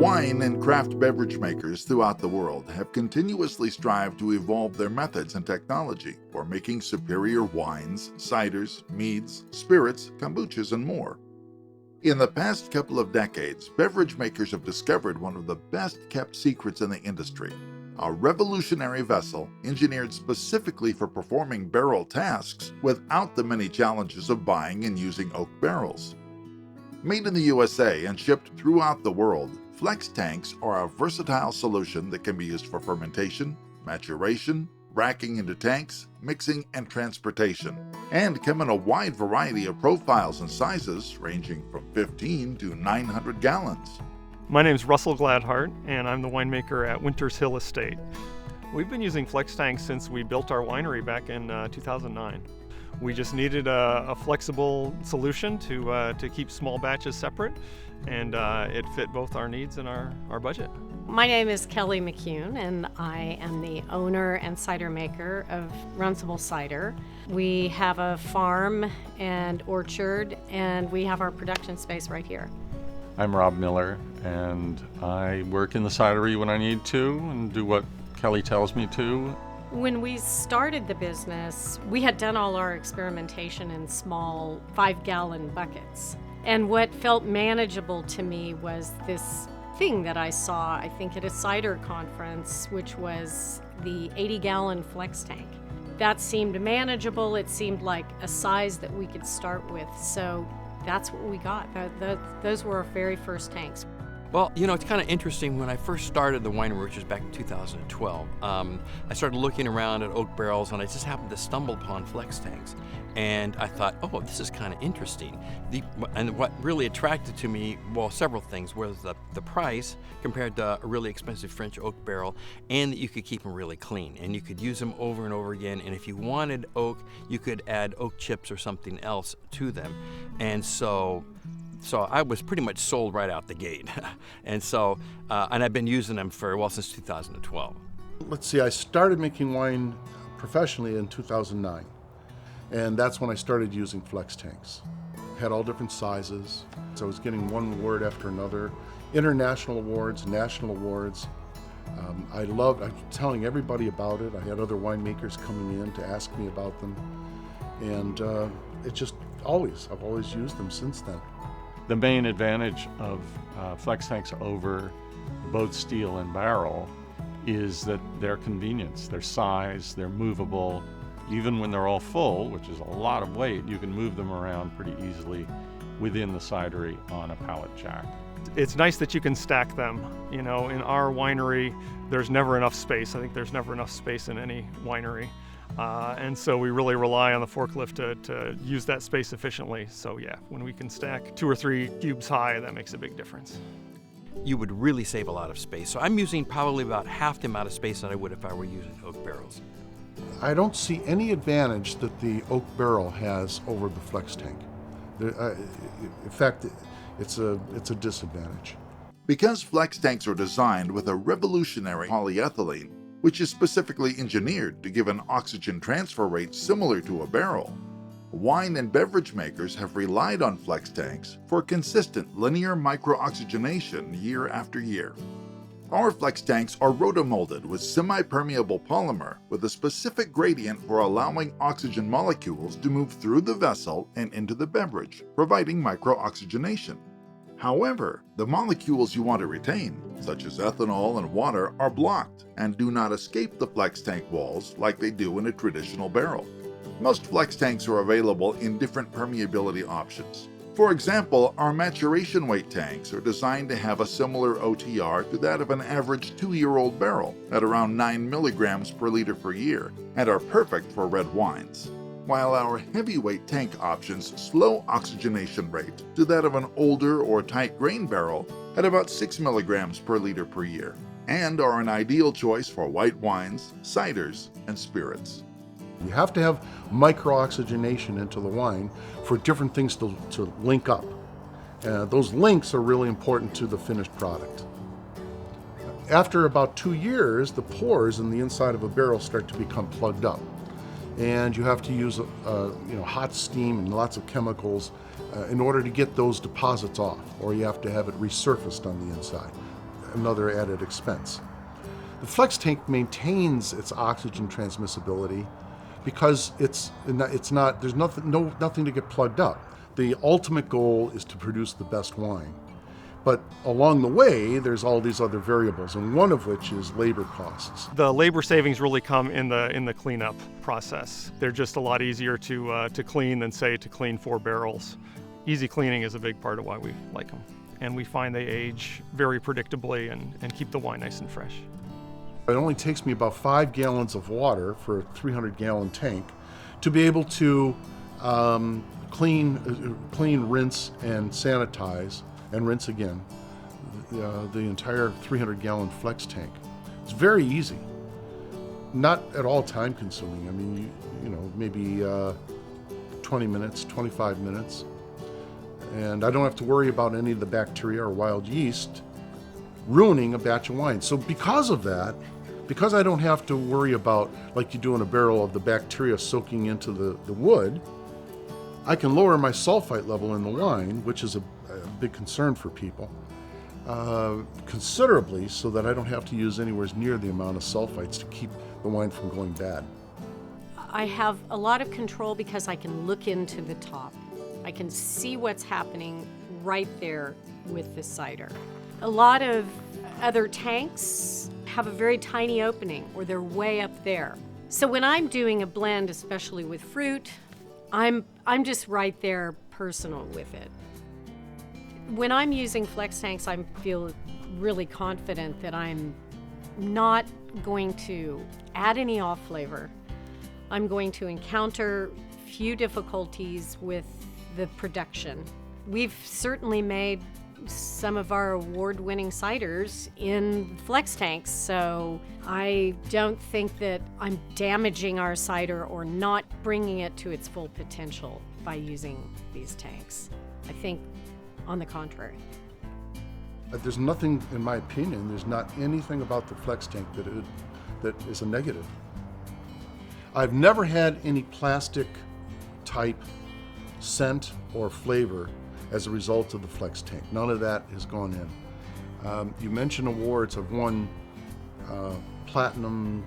Wine and craft beverage makers throughout the world have continuously strived to evolve their methods and technology for making superior wines, ciders, meads, spirits, kombuchas, and more. In the past couple of decades, beverage makers have discovered one of the best-kept secrets in the industry, a revolutionary vessel engineered specifically for performing barrel tasks without the many challenges of buying and using oak barrels. Made in the USA and shipped throughout the world, Flextanks are a versatile solution that can be used for fermentation, maturation, racking into tanks, mixing, and transportation, and come in a wide variety of profiles and sizes ranging from 15 to 900 gallons. My name is Russell Gladhart, and I'm the winemaker at Winters Hill Estate. We've been using Flextanks since we built our winery back in 2009. We just needed a flexible solution to keep small batches separate, and it fit both our needs and our budget. My name is Kelly McCune, and I am the owner and cider maker of Runcible Cider. We have a farm and orchard, and we have our production space right here. I'm Rob Miller, and I work in the cidery when I need to and do what Kelly tells me to. When we started the business, we had done all our experimentation in small 5-gallon buckets. And what felt manageable to me was this thing that I saw, I think, at a cider conference, which was the 80-gallon flex tank. That seemed manageable. It seemed like a size that we could start with. So that's what we got. Those were our very first tanks. Well, you know, it's kind of interesting. When I first started the winery, which was back in 2012, I started looking around at oak barrels, and I just happened to stumble upon flex tanks. And I thought, oh, this is kind of interesting. And what really attracted to me, well, several things, was the price compared to a really expensive French oak barrel, and that you could keep them really clean, and you could use them over and over again. And if you wanted oak, you could add oak chips or something else to them. And so I was pretty much sold right out the gate. And I've been using them since 2012. Let's see, I started making wine professionally in 2009. And that's when I started using flex tanks. Had all different sizes. So I was getting one award after another. International awards, national awards. I'm telling everybody about it. I had other winemakers coming in to ask me about them. And I've always used them since then. The main advantage of flex tanks over both steel and barrel is that their convenience, their size, they're movable. Even when they're all full, which is a lot of weight, you can move them around pretty easily within the cidery on a pallet jack. It's nice that you can stack them. You know, in our winery, there's never enough space. I think there's never enough space in any winery. And so we really rely on the forklift to use that space efficiently. So yeah, when we can stack 2 or 3 cubes high, that makes a big difference. You would really save a lot of space. So I'm using probably about half the amount of space that I would if I were using oak barrels. I don't see any advantage that the oak barrel has over the flex tank. In fact, it's a disadvantage. Because flex tanks are designed with a revolutionary polyethylene, which is specifically engineered to give an oxygen transfer rate similar to a barrel, wine and beverage makers have relied on flex tanks for consistent linear micro-oxygenation year after year. Our flex tanks are rotomolded with semi-permeable polymer with a specific gradient for allowing oxygen molecules to move through the vessel and into the beverage, providing micro-oxygenation. However, the molecules you want to retain, such as ethanol and water, are blocked and do not escape the flex tank walls like they do in a traditional barrel. Most flex tanks are available in different permeability options. For example, our maturation weight tanks are designed to have a similar OTR to that of an average 2-year-old barrel at around 9 milligrams per liter per year and are perfect for red wines, while our heavyweight tank options slow oxygenation rate to that of an older or tight grain barrel at about 6 milligrams per liter per year and are an ideal choice for white wines, ciders, and spirits. You have to have micro-oxygenation into the wine for different things to link up. Those links are really important to the finished product. After about 2 years, the pores in the inside of a barrel start to become plugged up. And you have to use hot steam and lots of chemicals in order to get those deposits off, or you have to have it resurfaced on the inside. another added expense. The flex tank maintains its oxygen transmissibility because there's nothing to get plugged up. The ultimate goal is to produce the best wine. But along the way, there's all these other variables, and one of which is labor costs. The labor savings really come in the cleanup process. They're just a lot easier to clean than, say, to clean 4 barrels. Easy cleaning is a big part of why we like them. And we find they age very predictably and keep the wine nice and fresh. It only takes me about 5 gallons of water for a 300-gallon tank to be able to clean, rinse, and sanitize, and rinse again, the entire 300-gallon flex tank. It's very easy. Not at all time consuming. I mean, maybe 20 minutes, 25 minutes. And I don't have to worry about any of the bacteria or wild yeast ruining a batch of wine. So because of that, because I don't have to worry about, like you do in a barrel, of the bacteria soaking into the wood, I can lower my sulfite level in the wine, which is a big concern for people, considerably, so that I don't have to use anywhere near the amount of sulfites to keep the wine from going bad. I have a lot of control because I can look into the top. I can see what's happening right there with the cider. A lot of other tanks have a very tiny opening, or they're way up there. So when I'm doing a blend, especially with fruit, I'm just right there personal with it. When I'm using flex tanks, I feel really confident that I'm not going to add any off flavor. I'm going to encounter few difficulties with the production. We've certainly made some of our award-winning ciders in flex tanks, so I don't think that I'm damaging our cider or not bringing it to its full potential by using these tanks. I think on the contrary. There's nothing, in my opinion, there's not anything about the flex tank that is a negative. I've never had any plastic type scent or flavor as a result of the flex tank. None of that has gone in. You mentioned awards. I've won platinum,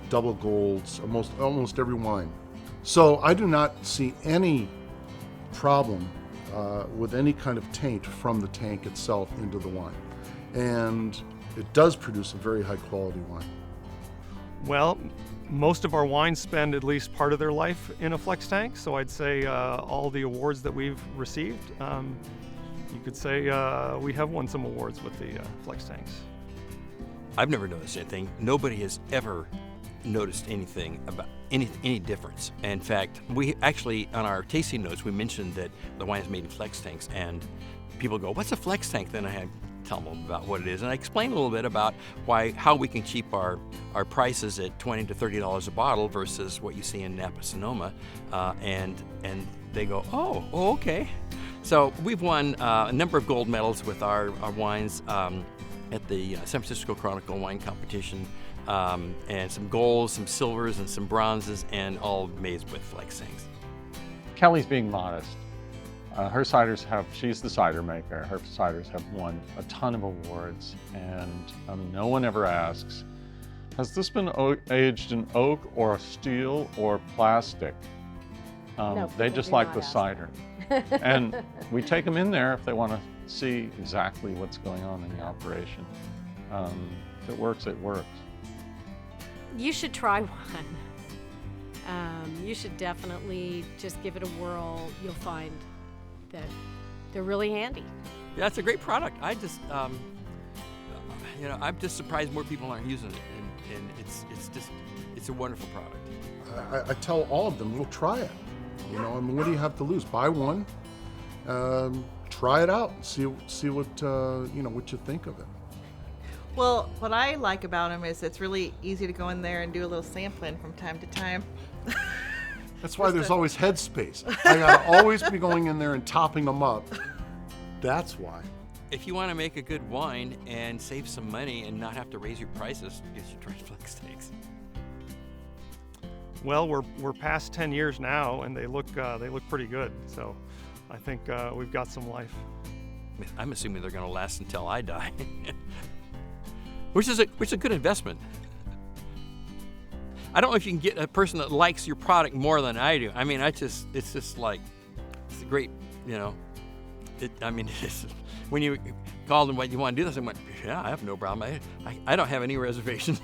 double golds, almost every wine. So I do not see any problem with any kind of taint from the tank itself into the wine. And it does produce a very high quality wine. Well, most of our wines spend at least part of their life in a flex tank, so I'd say all the awards that we've received, you could say we have won some awards with the flex tanks. I've never noticed anything. Nobody has ever noticed anything about any difference. In fact, we actually, on our tasting notes, we mentioned that the wine is made in flex tanks, and people go, "What's a flex tank?" Then I had tell them about what it is, and I explain a little bit about how we can keep our prices at $20 to $30 a bottle versus what you see in Napa Sonoma, and they go, oh, okay. So we've won a number of gold medals with our wines at the San Francisco Chronicle Wine Competition, and some golds, some silvers, and some bronzes, and all made with flex tanks. Kelly's being modest. Her ciders she's the cider maker. Her ciders have won a ton of awards, and no one ever asks, has this been aged in oak or steel or plastic? No, they just do like not the ask. cider. And we take them in there if they want to see exactly what's going on in the operation. If it works, it works. You should try one. You should definitely just give it a whirl. You'll find that they're really handy. Yeah, it's a great product. I just, I'm just surprised more people aren't using it, and it's a wonderful product. I tell all of them, well, try it. What do you have to lose? Buy one, try it out, and see what what you think of it. Well, what I like about them is it's really easy to go in there and do a little sampling from time to time. That's why there's always headspace. I gotta always be going in there and topping them up. That's why. If you want to make a good wine and save some money and not have to raise your prices, you should try Flextanks. Well, we're past 10 years now, and they look pretty good. So I think we've got some life. I'm assuming they're going to last until I die. which is a good investment. I don't know if you can get a person that likes your product more than I do. I mean, it's just like, it's a great, it's, when you called them, what you want to do this, I went, yeah, I have no problem. I don't have any reservations.